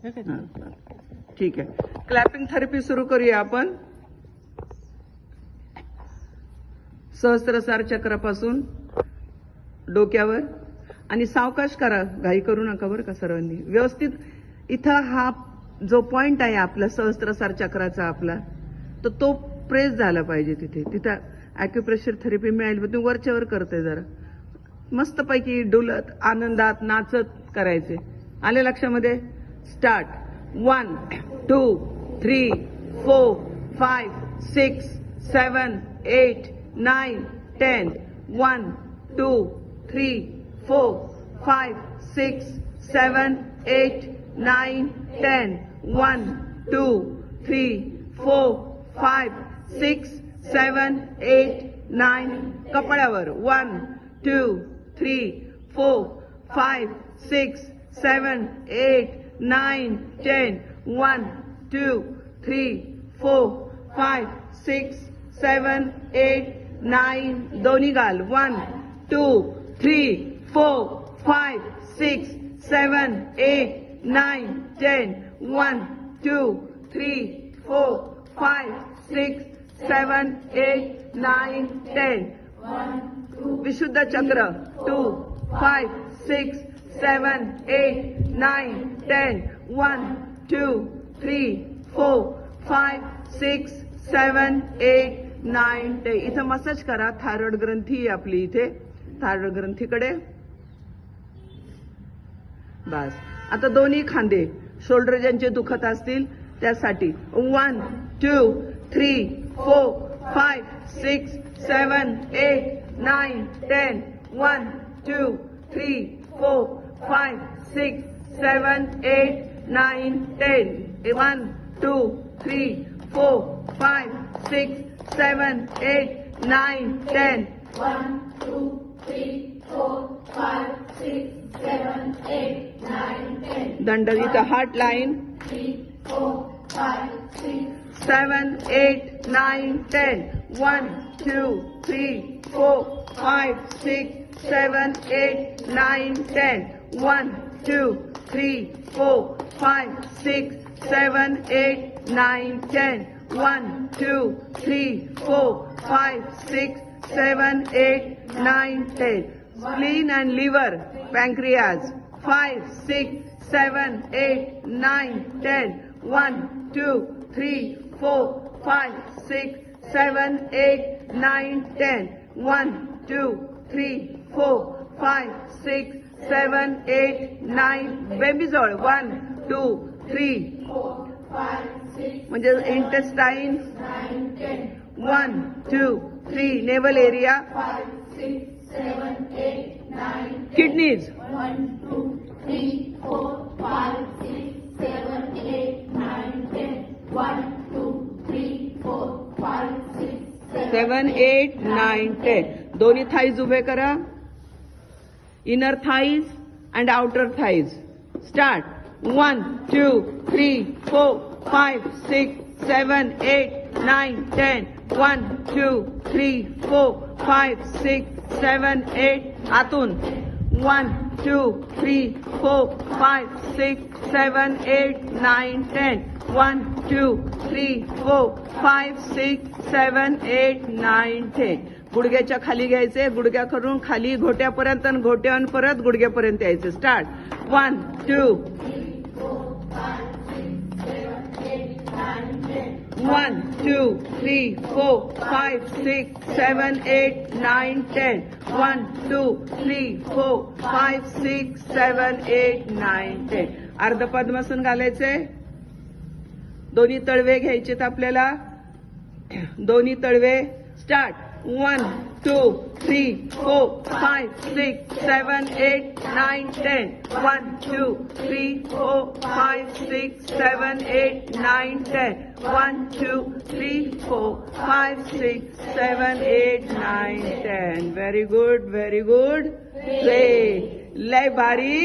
ठीक आहे. Clapping therapy सुरू करूया आपण. सहस्त्रसार चक्रापासून डोक्यावर आणि सावकाश करा, घाई करू नका बरं का सर्वांनी. व्यवस्थित इथं हा जो पॉइंट आहे आपला सहस्त्रसार चक्राचा आपला, तर तो प्रेस झाला पाहिजे तिथे. तिथं ॲक्युप्रेशर थेरपी मिळाली. पण तुम्ही वरच्यावर करते जरा मस्तपैकी डुलत आनंदात नाचत करायचे. आले लक्षामध्ये? स्टार्ट. 1 2 3 4 5 6 7 8 9 10. 1 2 3 4 5 6 7 8 9 10. 1 2 3 4 5 6 7 8 9. कपाळावर. 1 2 3 4 5 6 7 8 9 10. 1 2 3 4 5 6 7 8 9. दोन्ही गाल. 1 2 3 4 5 6 7 8 9 10. 1 2 3 4 5 6 7 8 9 10. विशुद्ध चक्र. 2 5 6 7 8 9 10. 1 2 3 4 5 6 7 8 9 10. इथं मसाज करा. थायरॉइड ग्रंथी आहे आपली इथे. थायरॉइड ग्रंथीकडे. बस. आता दोन्ही खांदे शोल्डर ज्यांचे दुखत असतील त्यासाठी. 1 2 3 4 5 6 7 8 9 10. 1 2 3 4 5 6 7 8 9 10. 1 2 3 4 5 6 7 8 9 10. 1 2 3 4 5 6 7 8 9 10. दंडवित heart line. 3 4 5 6 7 8 9 10. 1 2 3 4 5 6 7 8 9 10. 1 2 3 4 5 6 7 8 9 10. 1 2 3 4 5 6 7 8 9 10. Spleen and liver, pancreas. 5 6 7 8 9 10. 1 2 3 4 5 6 7 8 9 10. 1 2 3 4 5 6 7 8 9. बेंबीजवळ. 1 2 3 4 5 6 म्हणजे इंटेस्टाईन. 9 10. 1 2 3 naval area. 5 6 7 8 9. किडनीज. 1 2 3 4 5 6 7 8 9 10. 1 2 3 4 5 6 7 8 9 10. दोन्ही थाईज उभे करा. Inner thighs and outer thighs. Start. 1 2 3 4 5 6 7 8 9 10. 1 2 3 4 5 6 7 8. आतून. 1 2 3 4 5 6 7 8 9 10. 1 2 3 4 5 6 7 8 9 10. गुडघ्याच्या खाली घ्यायचे. गुडघ्याकडून खाली घोट्यापर्यंत आणि घोट्यावरून परत गुडघ्यापर्यंत यायचे. स्टार्ट. 1 2 1 2 3 4 5 6 7 8 9 10. 1 2 3 4 5 6 7 8 9 10. अर्ध पद्मासन घालायचे. दोन्ही तळवे घ्यायचेत आपल्याला. दोन्ही तळवे. Start. 1 2 3 4 5 6 7 8 9 10. 1 2 3 4 5 6 7 8 9 10. 1 2 3 4 5 6 7 8 9 10. Very good, very good. लय भारी.